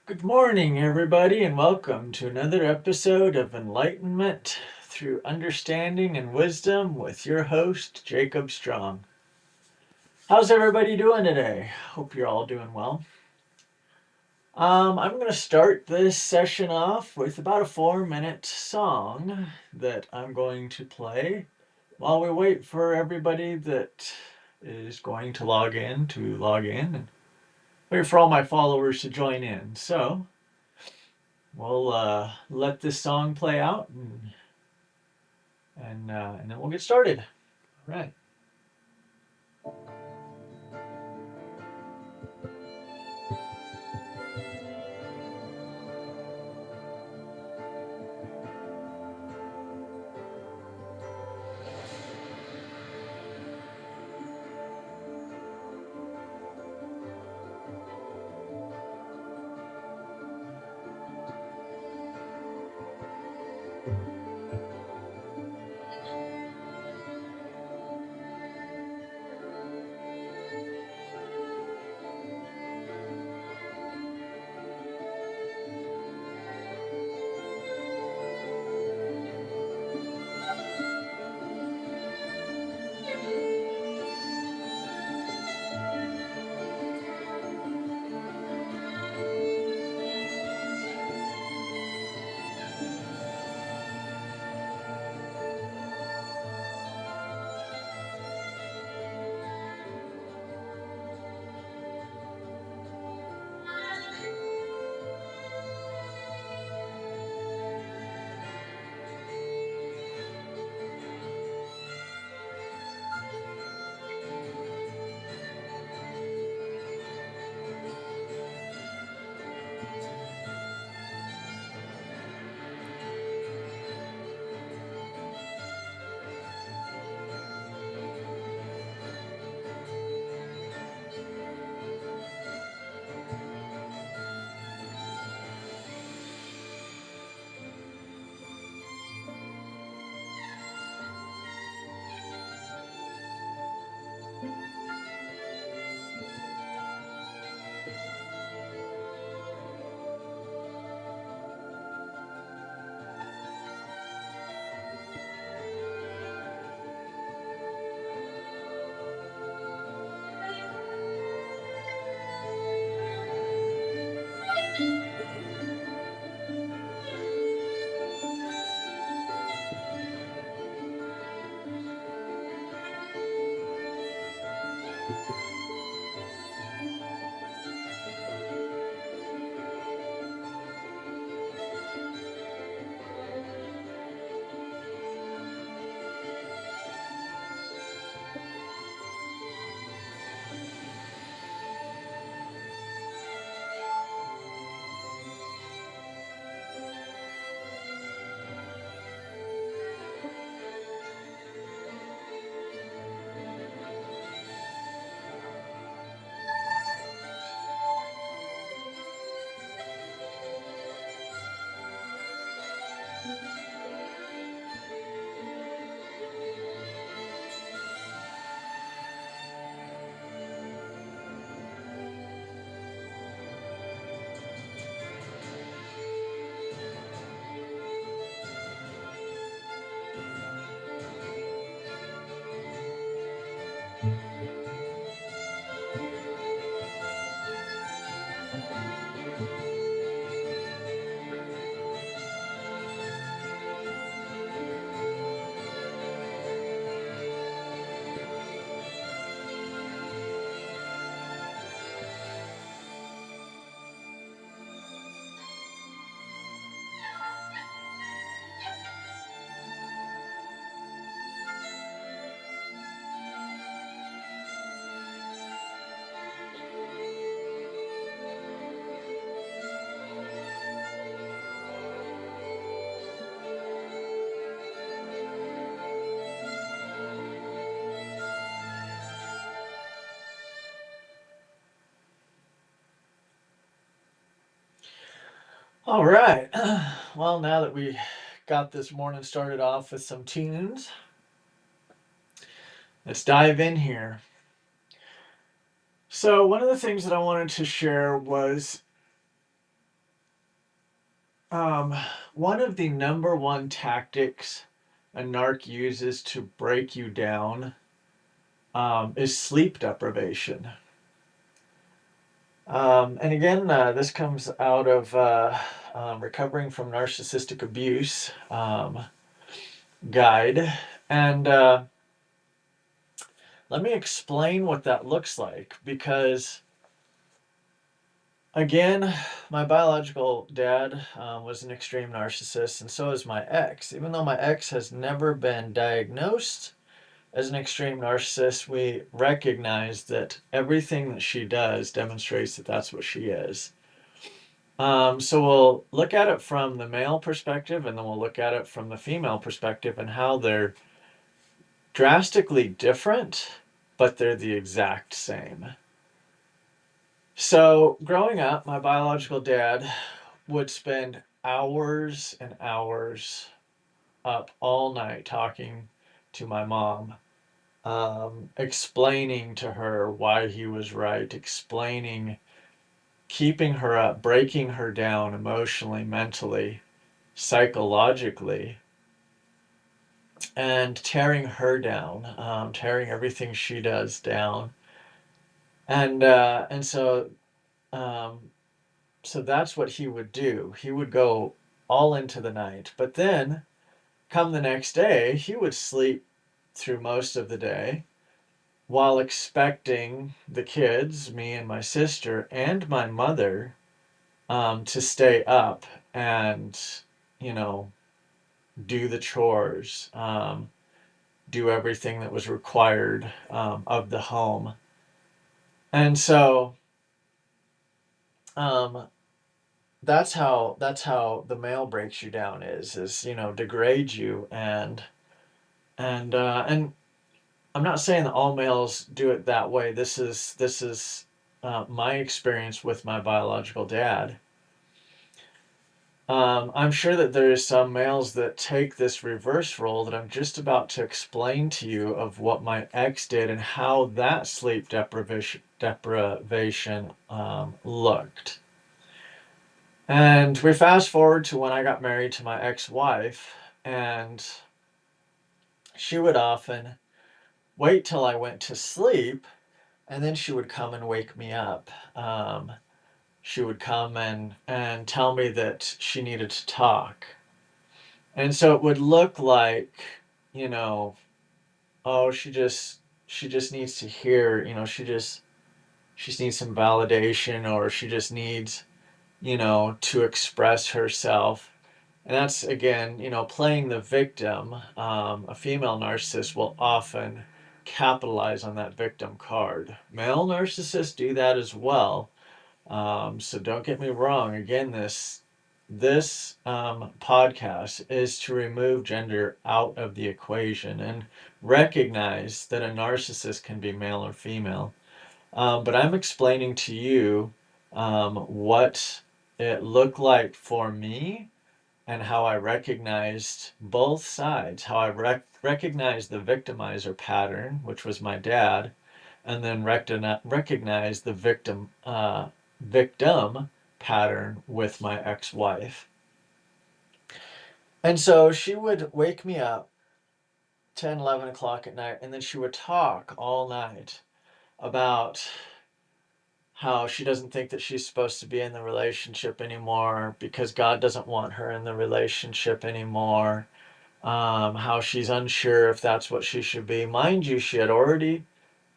Good morning, everybody, and welcome to another episode of Enlightenment Through Understanding and Wisdom with your host, Jacob Strong. How's everybody doing today? Hope you're all doing well. I'm going to start this session off with about a 4-minute song that I'm going to play while we wait for everybody that is going to log in and wait for all my followers to join in. So, we'll let this song play out and then we'll get started. All right. All right. Well, now that we got this morning started off with some tunes, let's dive in here. So, one of the things that I wanted to share was Um, one of the number one tactics a narc uses to break you down is sleep deprivation. And again, this comes out of recovering from narcissistic abuse guide. And let me explain what that looks like because, again, my biological dad was an extreme narcissist, and so is my ex. Even though my ex has never been diagnosed as an extreme narcissist, we recognize that everything that she does demonstrates that that's what she is. So we'll look at it from the male perspective, and then we'll look at it from the female perspective and how they're drastically different, but they're the exact same. So growing up, my biological dad would spend hours and hours up all night talking to my mom, explaining to her why he was right, explaining, keeping her up, breaking her down emotionally, mentally, psychologically, and tearing her down, tearing everything she does down. And um, so that's what he would do. He would go all into the night, but then come the next day, he would sleep through most of the day while expecting the kids, me and my sister, and my mother, to stay up and, you know, do the chores, do everything that was required of the home. And so um, that's how the male breaks you down is degrade you and I'm not saying that all males do it that way. This is my experience with my biological dad. I'm sure that there is some males that take this reverse role that I'm just about to explain to you of what my ex did and how that sleep deprivation looked. And we fast forward to when I got married to my ex-wife, and she would often wait till I went to sleep, and then she would come and wake me up. She would come and tell me that she needed to talk. And so it would look like, you know, oh, she just needs to hear, she just needs some validation, or she just needs, to express herself. And that's again, playing the victim. A female narcissist will often capitalize on that victim card. Male narcissists do that as well. So don't get me wrong. Again, this podcast is to remove gender out of the equation and recognize that a narcissist can be male or female. But I'm explaining to you what it looked like for me and how I recognized both sides, how I recognized the victimizer pattern, which was my dad, and then recognized the victim pattern with my ex-wife. And so she would wake me up 10, 11 o'clock at night, and then she would talk all night about how she doesn't think that she's supposed to be in the relationship anymore because God doesn't want her in the relationship anymore. How she's unsure if that's what she should be. Mind you, she had already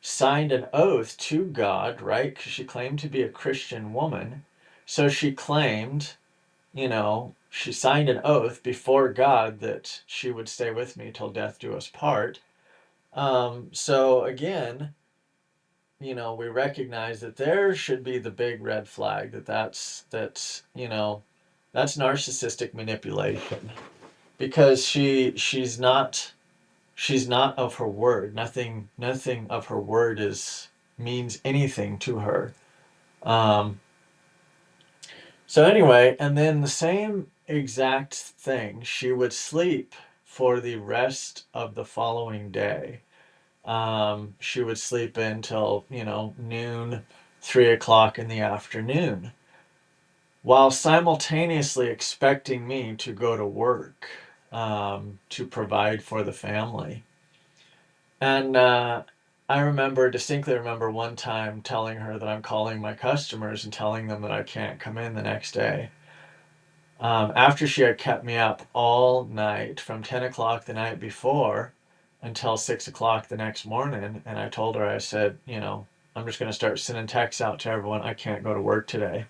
signed an oath to God, right? Because she claimed to be a Christian woman. So she claimed, she signed an oath before God that she would stay with me till death do us part. So again, we recognize that there should be the big red flag that's narcissistic manipulation because she's not of her word. Nothing of her word is means anything to her. Um, so anyway, and then the same exact thing, she would sleep for the rest of the following day. She would sleep until, noon, 3 o'clock in the afternoon. while simultaneously expecting me to go to work, to provide for the family. And I distinctly remember one time telling her that I'm calling my customers and telling them that I can't come in the next day. After she had kept me up all night from 10 o'clock the night before until 6 o'clock the next morning, and I told her, I said, I'm just going to start sending texts out to everyone. I can't go to work today.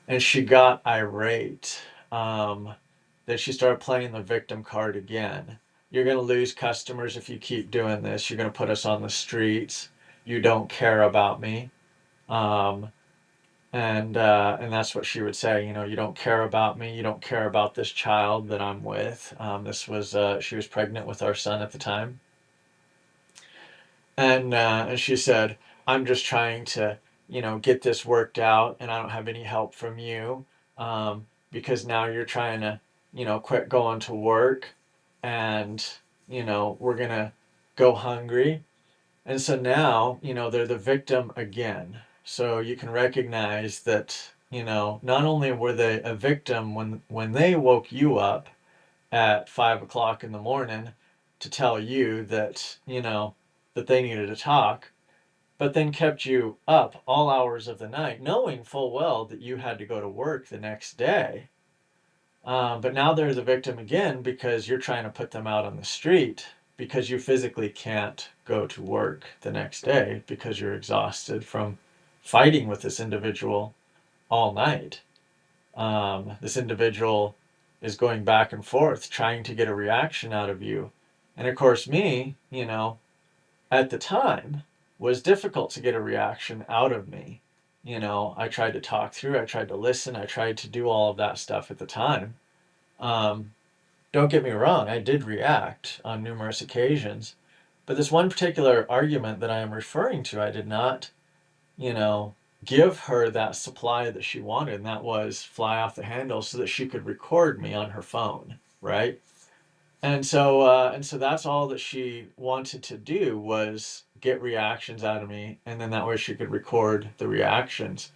And she got irate. Then she started playing the victim card again. You're going to lose customers if you keep doing this. You're going to put us on the streets. You don't care about me. Um, and that's what she would say. You don't care about me. You don't care about this child that I'm with. This was she was pregnant with our son at the time, and she said, "I'm just trying to, get this worked out, and I don't have any help from you, because now you're trying to, quit going to work, and we're gonna go hungry." And so now, they're the victim again. So you can recognize that, not only were they a victim when they woke you up at 5 o'clock in the morning to tell you that, that they needed to talk, but then kept you up all hours of the night, knowing full well that you had to go to work the next day. But now they're the victim again because you're trying to put them out on the street because you physically can't go to work the next day because you're exhausted from fighting with this individual all night. This individual is going back and forth trying to get a reaction out of you. And of course, me, at the time was difficult to get a reaction out of me. I tried to talk through, I tried to listen, I tried to do all of that stuff at the time. Um, don't get me wrong, I did react on numerous occasions, but this one particular argument that I am referring to, I did not, you know, give her that supply that she wanted, and that was fly off the handle so that she could record me on her phone, right? And so that's all that she wanted to do was get reactions out of me, and then that way she could record the reactions.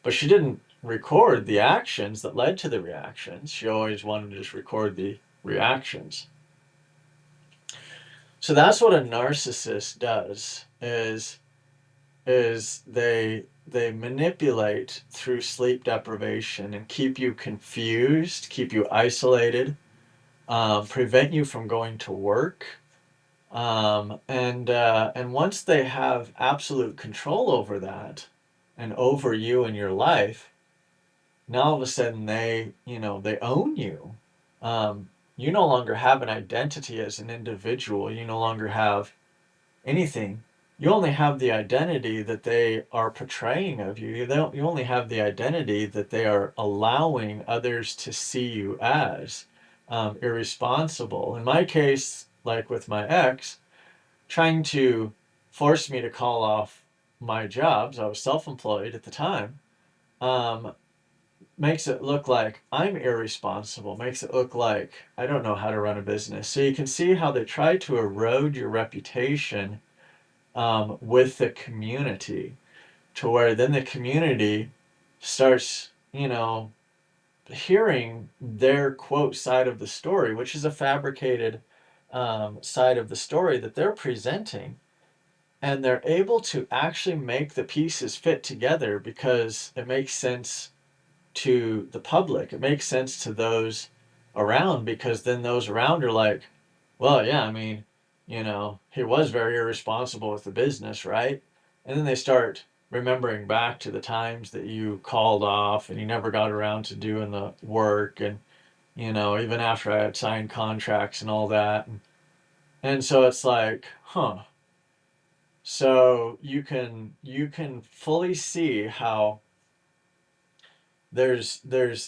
But she didn't record the actions that led to the reactions. She always wanted to just record the reactions. So that's what a narcissist does is they manipulate through sleep deprivation and keep you confused, keep you isolated, prevent you from going to work. And once they have absolute control over that and over you and your life, now all of a sudden they own you. You no longer have an identity as an individual. You no longer have anything. You only have the identity that they are portraying of you. You only have the identity that they are allowing others to see you as, irresponsible. In my case, like with my ex, trying to force me to call off my jobs. I was self-employed at the time. Um, Makes it look like I'm irresponsible, makes it look like I don't know how to run a business. So you can see how they try to erode your reputation, with the community, to where then the community starts, hearing their quote side of the story, which is a fabricated, side of the story that they're presenting. And they're able to actually make the pieces fit together because it makes sense to the public. It makes sense to those around because then those around are like, well, yeah, I mean, he was very irresponsible with the business, right? And then they start remembering back to the times that you called off and you never got around to doing the work. And, even after I had signed contracts and all that. And so it's like, huh. So you can fully see how there's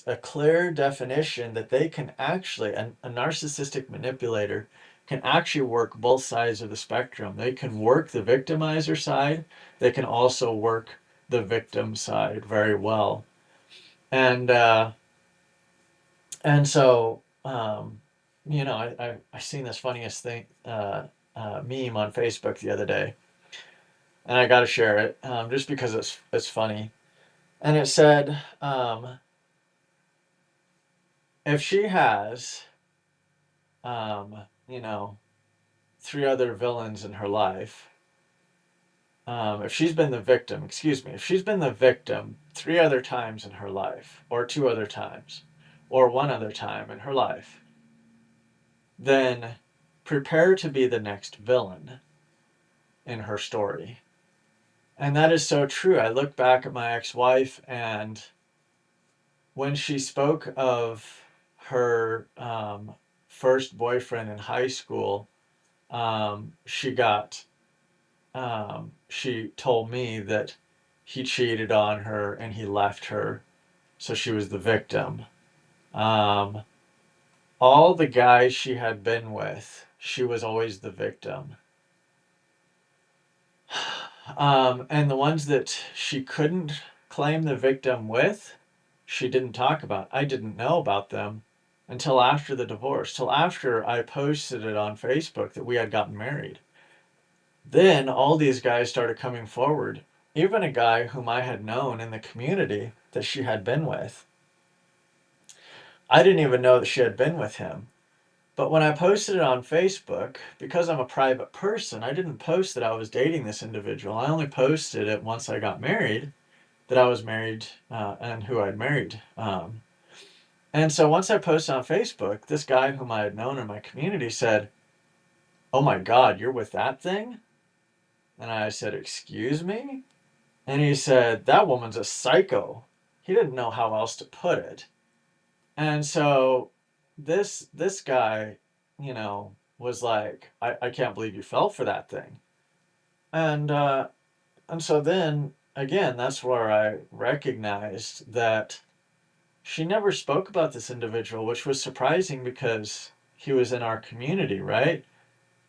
a clear definition that they can actually a narcissistic manipulator can actually work both sides of the spectrum. They can work the victimizer side, they can also work the victim side very well. And uh and so I seen this funniest thing, meme on Facebook the other day, and I got to share it, just because it's funny. And it said, if she has, you know, three other villains in her life, if she's been the victim, excuse me, if she's been the victim three other times in her life, or two other times, or one other time in her life, then prepare to be the next villain in her story. And that is so true. I look back at my ex-wife, and when she spoke of her first boyfriend in high school, she told me that he cheated on her and he left her, so she was the victim. Um, all the guys she had been with, she was always the victim. And the ones that she couldn't claim the victim with, she didn't talk about. I didn't know about them until after the divorce, till after I posted it on Facebook that we had gotten married. Then all these guys started coming forward, even a guy whom I had known in the community that she had been with. I didn't even know that she had been with him. But when I posted it on Facebook, because I'm a private person, I didn't post that I was dating this individual. I only posted it once I got married, that I was married and who I'd married. And so once I posted on Facebook, this guy whom I had known in my community said, "Oh my God, you're with that thing?" And I said, "Excuse me?" And he said, "That woman's a psycho." He didn't know how else to put it. And so this guy, was like, I can't believe you fell for that thing. And so then again, that's where I recognized that she never spoke about this individual, which was surprising because he was in our community, right?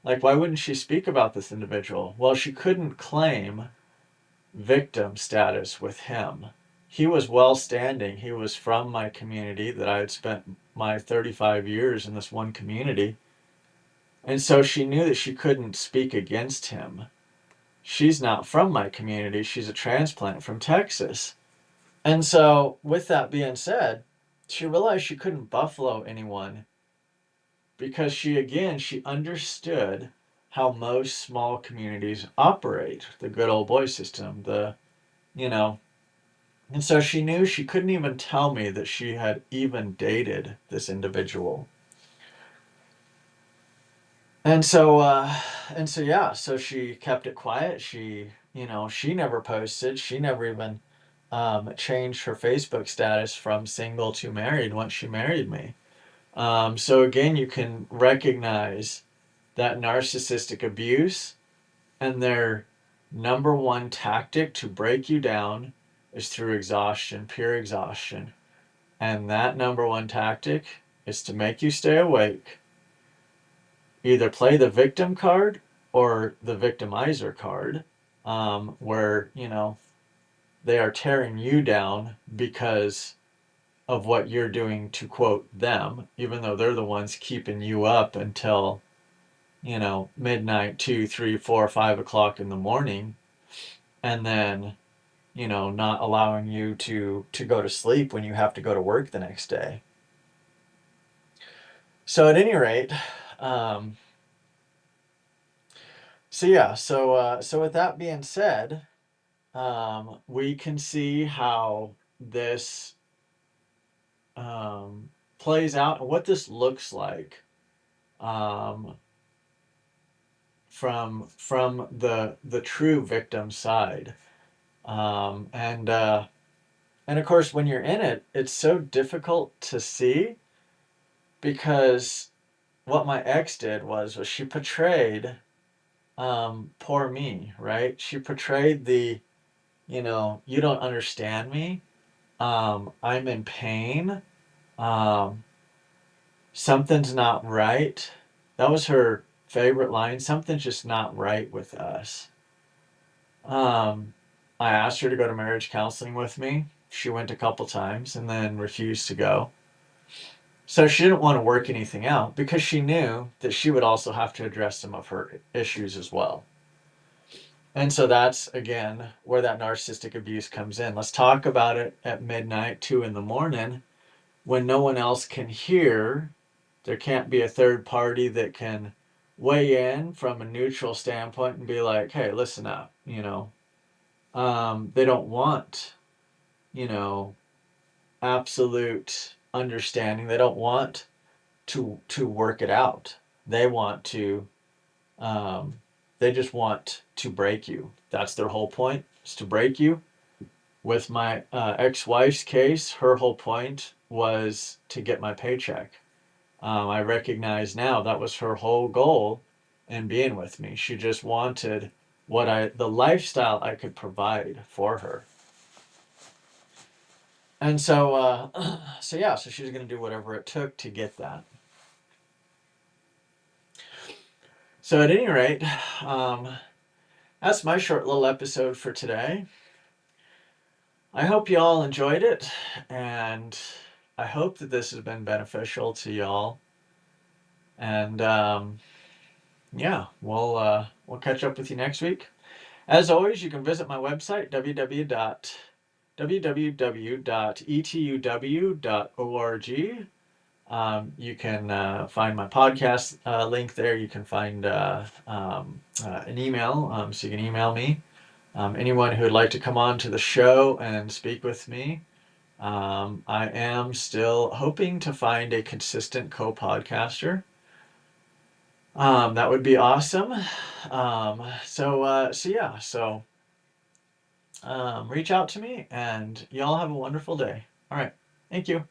Like, why wouldn't she speak about this individual? Well, she couldn't claim victim status with him. He was well standing. He was from my community that I had spent my 35 years in this one community. And so she knew that she couldn't speak against him. She's not from my community. She's a transplant from Texas. And so, with that being said, she realized she couldn't buffalo anyone because she understood how most small communities operate, the good old boy system, you know, and so she knew she couldn't even tell me that she had even dated this individual. And so, yeah, so she kept it quiet. She never posted. She never even changed her Facebook status from single to married once she married me. So again, you can recognize that narcissistic abuse, and their number one tactic to break you down is through exhaustion, pure exhaustion. And that number one tactic is to make you stay awake. Either play the victim card or the victimizer card, where, they are tearing you down because of what you're doing to quote them, even though they're the ones keeping you up until, midnight, 2, 3, 4, 5 o'clock in the morning, and then, not allowing you to go to sleep when you have to go to work the next day. So at any rate, um, so yeah, so with that being said, we can see how this plays out and what this looks like um, from the true victim side, and of course, when you're in it, it's so difficult to see because what my ex did was she portrayed poor me, right? She portrayed you don't understand me. I'm in pain. Um, Something's not right. That was her favorite line. Something's just not right with us. Um, I asked her to go to marriage counseling with me. She went a couple times and then refused to go. So she didn't want to work anything out because she knew that she would also have to address some of her issues as well. And so that's, again, where that narcissistic abuse comes in. Let's talk about it at midnight, 2 in the morning, when no one else can hear. There can't be a third party that can weigh in from a neutral standpoint and be like, hey, listen up, they don't want, you know, absolute understanding. They don't want to work it out. They want to, um, they just want to break you. That's their whole point, is to break you. With my ex-wife's case, her whole point was to get my paycheck. I recognize now that was her whole goal in being with me. She just wanted the lifestyle I could provide for her. And so, so she was going to do whatever it took to get that. So at any rate, that's my short little episode for today. I hope you all enjoyed it, and I hope that this has been beneficial to y'all. And yeah, we'll catch up with you next week. As always, you can visit my website, www.etuw.org. You can find my podcast link there. You can find an email, so you can email me. Anyone who would like to come on to the show and speak with me. I am still hoping to find a consistent co-podcaster. That would be awesome. Reach out to me, and y'all have a wonderful day. All right. Thank you.